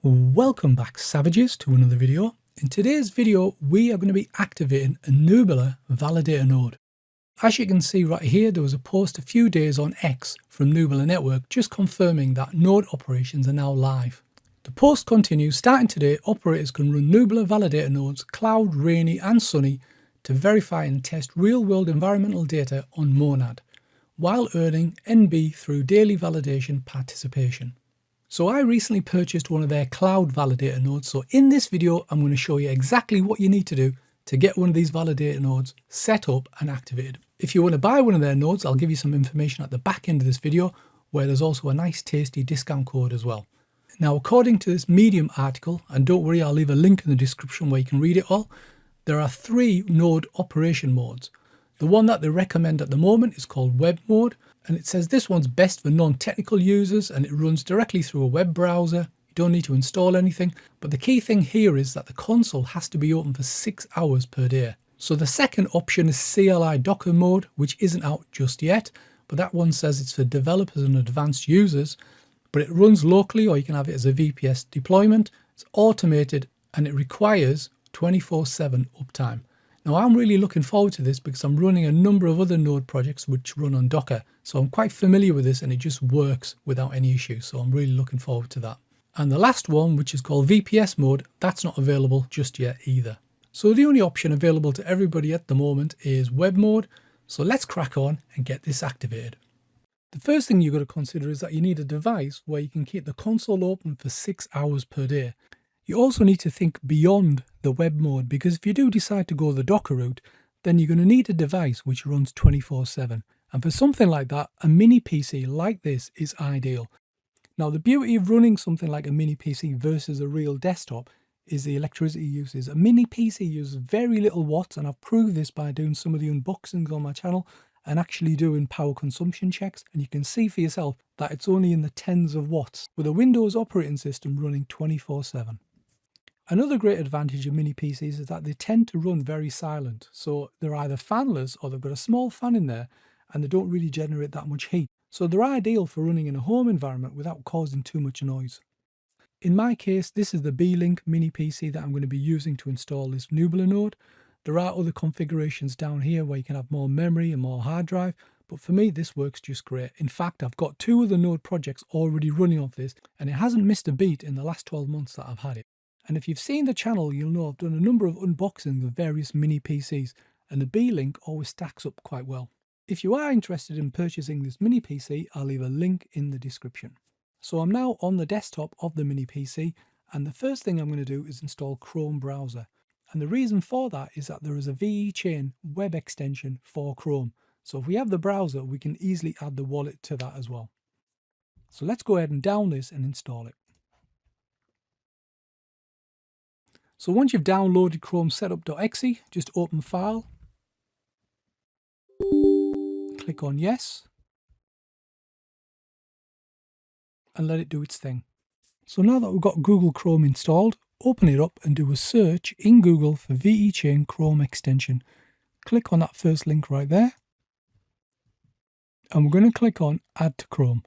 Welcome back, savages, to another video. In today's video we are going to be activating a Nubila Validator Node. As you can see right here, there was a post a few days on X from Nubila Network just confirming that node operations are now live. The post continues: starting today, operators can run Nubila Validator nodes cloud, rainy and sunny to verify and test real-world environmental data on Monad, while earning NB through daily validation participation. So I recently purchased one of their cloud validator nodes, so in this video I'm going to show you exactly what you need to do to get one of these validator nodes set up and activated. If you want to buy one of their nodes, I'll give you some information at the back end of this video, where there's also a nice tasty discount code as well. Now, according to this Medium article, and don't worry, I'll leave a link in the description where you can read it all, there are 3 node operation modes. The one that they recommend at the moment is called web mode, and it says this one's best for non-technical users and it runs directly through a web browser. You don't need to install anything, but the key thing here is that the console has to be open for 6 hours per day. So the second option is CLI Docker mode, which isn't out just yet, but that one says it's for developers and advanced users, but it runs locally, or you can have it as a VPS deployment. It's automated and it requires 24/7 uptime. Now I'm really looking forward to this because I'm running a number of other node projects which run on Docker. So I'm quite familiar with this and it just works without any issue. So I'm really looking forward to that. And the last one, which is called VPS mode, that's not available just yet either. So the only option available to everybody at the moment is web mode. So let's crack on and get this activated. The first thing you've got to consider is that you need a device where you can keep the console open for 6 hours per day. You also need to think beyond the web mode, because if you do decide to go the Docker route, then you're going to need a device which runs 24/7. And for something like that, a mini PC like this is ideal. Now, the beauty of running something like a mini PC versus a real desktop is the electricity uses. A mini PC uses very little watts, and I've proved this by doing some of the unboxings on my channel and actually doing power consumption checks, and you can see for yourself that it's only in the tens of watts with a Windows operating system running 24/7. Another great advantage of mini PCs is that they tend to run very silent. So they're either fanless or they've got a small fan in there and they don't really generate that much heat. So they're ideal for running in a home environment without causing too much noise. In my case, this is the B-Link mini PC that I'm going to be using to install this Nubila node. There are other configurations down here where you can have more memory and more hard drive, but for me this works just great. In fact, I've got 2 other node projects already running off this and it hasn't missed a beat in the last 12 months that I've had it. And if you've seen the channel, you'll know I've done a number of unboxings of various mini PCs, and the B-Link always stacks up quite well. If you are interested in purchasing this mini PC, I'll leave a link in the description. So I'm now on the desktop of the mini PC, and the first thing I'm going to do is install Chrome browser. And the reason for that is that there is a VeChain web extension for Chrome. So if we have the browser, we can easily add the wallet to that as well. So let's go ahead and download this and install it. So once you've downloaded Chrome setup.exe, just open File, click on Yes, and let it do its thing. So now that we've got Google Chrome installed, open it up and do a search in Google for VeChain Chrome extension. Click on that first link right there, and we're going to click on Add to Chrome.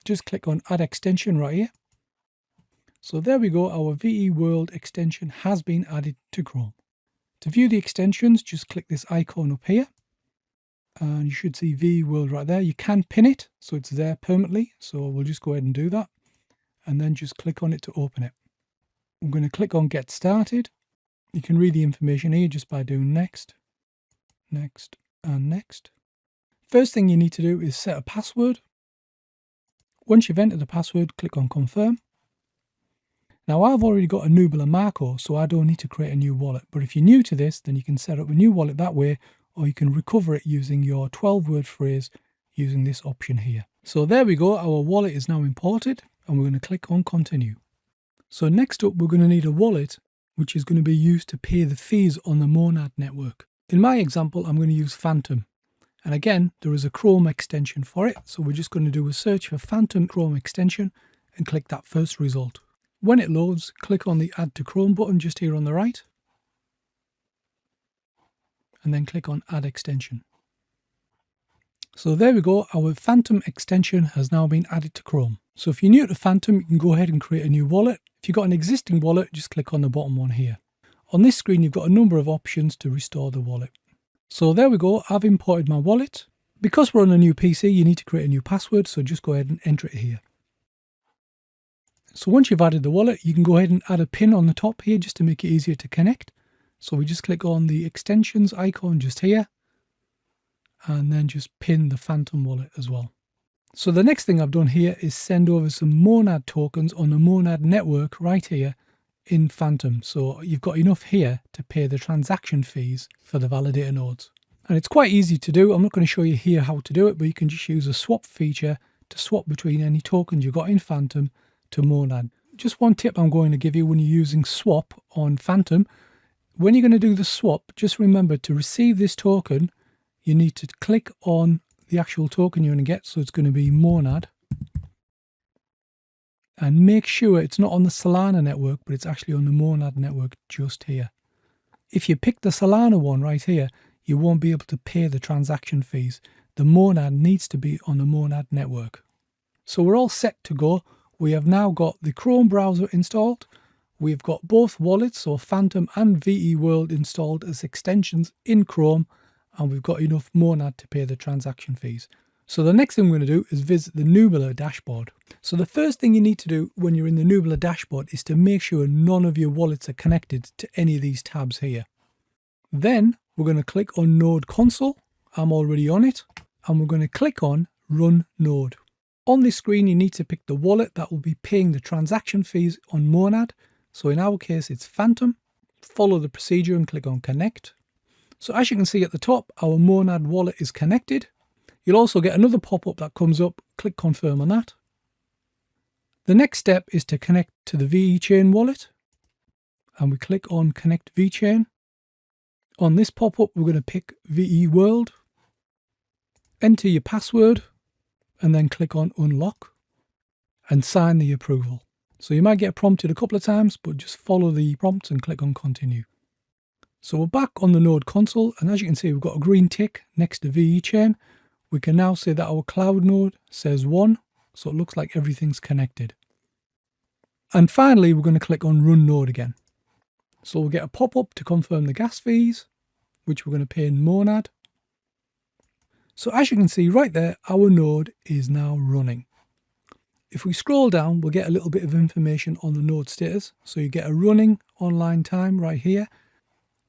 Just click on Add Extension right here. So there we go, our VE World extension has been added to Chrome. To view the extensions, just click this icon up here and you should see VE World right there. You can pin it so it's there permanently, so we'll just go ahead and do that and then just click on it to open it. I'm going to click on Get Started. You can read the information here just by doing Next, Next and Next. First thing you need to do is set a password. Once you've entered the password, click on Confirm. Now I've already got a Nubila Marco, so I don't need to create a new wallet. But if you're new to this, then you can set up a new wallet that way, or you can recover it using your 12-word phrase using this option here. So there we go, our wallet is now imported and we're going to click on Continue. So next up, we're going to need a wallet which is going to be used to pay the fees on the Monad network. In my example, I'm going to use Phantom. And again, there is a Chrome extension for it. So we're just going to do a search for Phantom Chrome extension and click that first result. When it loads, click on the Add to Chrome button just here on the right, and then click on Add Extension. So there we go, our Phantom extension has now been added to Chrome. So if you're new to Phantom, you can go ahead and create a new wallet. If you've got an existing wallet, just click on the bottom one here. On this screen, you've got a number of options to restore the wallet. So there we go, I've imported my wallet. Because we're on a new PC, you need to create a new password, so just go ahead and enter it here. So once you've added the wallet, you can go ahead and add a pin on the top here just to make it easier to connect. So we just click on the extensions icon just here, and then just pin the Phantom wallet as well. So the next thing I've done here is send over some Monad tokens on the Monad network right here in Phantom. So you've got enough here to pay the transaction fees for the validator nodes. And it's quite easy to do. I'm not going to show you here how to do it, but you can just use a swap feature to swap between any tokens you've got in Phantom to Monad. Just one tip I'm going to give you when you're using swap on Phantom. When you're going to do the swap, just remember to receive this token, you need to click on the actual token you're going to get. So it's going to be Monad. And make sure it's not on the Solana network, but it's actually on the Monad network just here. If you pick the Solana one right here, you won't be able to pay the transaction fees. The Monad needs to be on the Monad network. So we're all set to go. We have now got the Chrome browser installed. We've got both wallets, so Phantom and VE World installed as extensions in Chrome, and we've got enough Monad to pay the transaction fees. So the next thing we're going to do is visit the Nubila dashboard. So the first thing you need to do when you're in the Nubila dashboard is to make sure none of your wallets are connected to any of these tabs here. Then we're going to click on Node Console. I'm already on it. And we're going to click on Run Node. On this screen, you need to pick the wallet that will be paying the transaction fees on Monad. So in our case, it's Phantom. Follow the procedure and click on Connect. So as you can see at the top, our Monad wallet is connected. You'll also get another pop-up that comes up. Click Confirm on that. The next step is to connect to the VeChain wallet. And we click on Connect VeChain. On this pop-up, we're going to pick VE World. Enter your password. And then click on Unlock. And sign the approval. So you might get prompted a couple of times, but just follow the prompts and click on Continue. So we're back on the Node console. And as you can see, we've got a green tick next to VeChain. We can now say that our cloud node says 1. So it looks like everything's connected. And finally, we're going to click on Run Node again. So we'll get a pop-up to confirm the gas fees, which we're going to pay in Monad. So as you can see right there, our node is now running. If we scroll down, we'll get a little bit of information on the node status. So you get a running online time right here.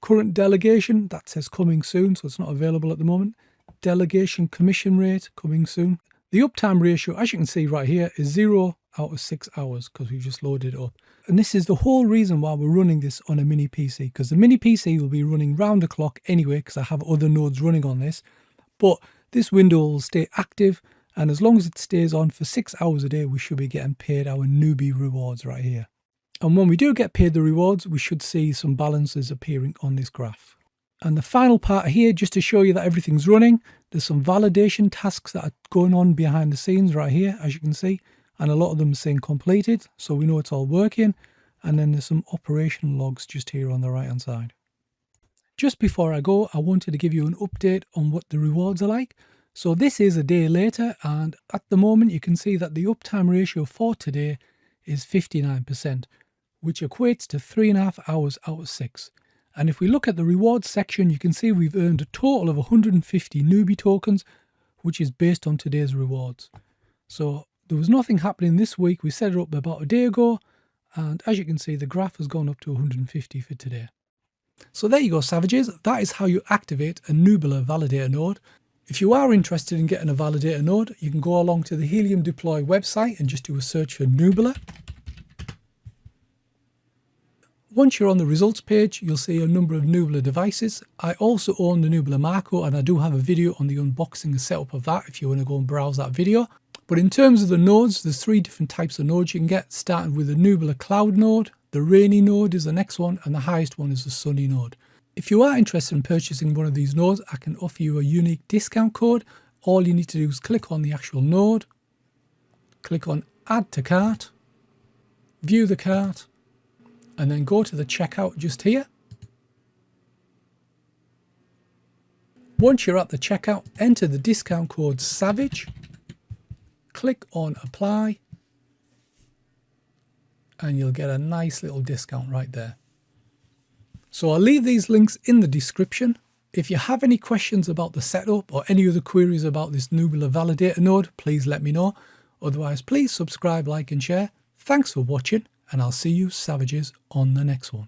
Current delegation, that says coming soon, so it's not available at the moment. Delegation commission rate, coming soon. The uptime ratio, as you can see right here, is 0 out of 6 hours because we've just loaded it up. And this is the whole reason why we're running this on a mini PC, because the mini PC will be running round the clock anyway because I have other nodes running on this. But this window will stay active, and as long as it stays on for 6 hours a day, we should be getting paid our newbie rewards right here. And when we do get paid the rewards, we should see some balances appearing on this graph. And the final part here, just to show you that everything's running, there's some validation tasks that are going on behind the scenes right here, as you can see. And a lot of them are saying completed, so we know it's all working. And then there's some operation logs just here on the right hand side. Just before I go, I wanted to give you an update on what the rewards are like. So this is a day later, and at the moment you can see that the uptime ratio for today is 59%, which equates to 3.5 hours out of 6. And if we look at the rewards section, you can see we've earned a total of 150 newbie tokens, which is based on today's rewards. So there was nothing happening this week. We set it up about a day ago, and as you can see, the graph has gone up to 150 for today. So there you go, savages. That is how you activate a Nubila Validator Node. If you are interested in getting a Validator Node, you can go along to the Helium Deploy website and just do a search for Nubila. Once you're on the results page, you'll see a number of Nubila devices. I also own the Nubila Marco, and I do have a video on the unboxing and setup of that if you want to go and browse that video. But in terms of the nodes, there's 3 different types of nodes you can get, starting with the Nubila Cloud node. The Rainy node is the next one, and the highest one is the Sunny node. If you are interested in purchasing one of these nodes, I can offer you a unique discount code. All you need to do is click on the actual node, click on Add to Cart, view the cart, and then go to the checkout just here. Once you're at the checkout, enter the discount code SAVAGE, click on apply, and you'll get a nice little discount right there. So I'll leave these links in the description. If you have any questions about the setup or any other queries about this Nubila Validator node, please let me know. Otherwise, please subscribe, like and share. Thanks for watching, and I'll see you savages on the next one.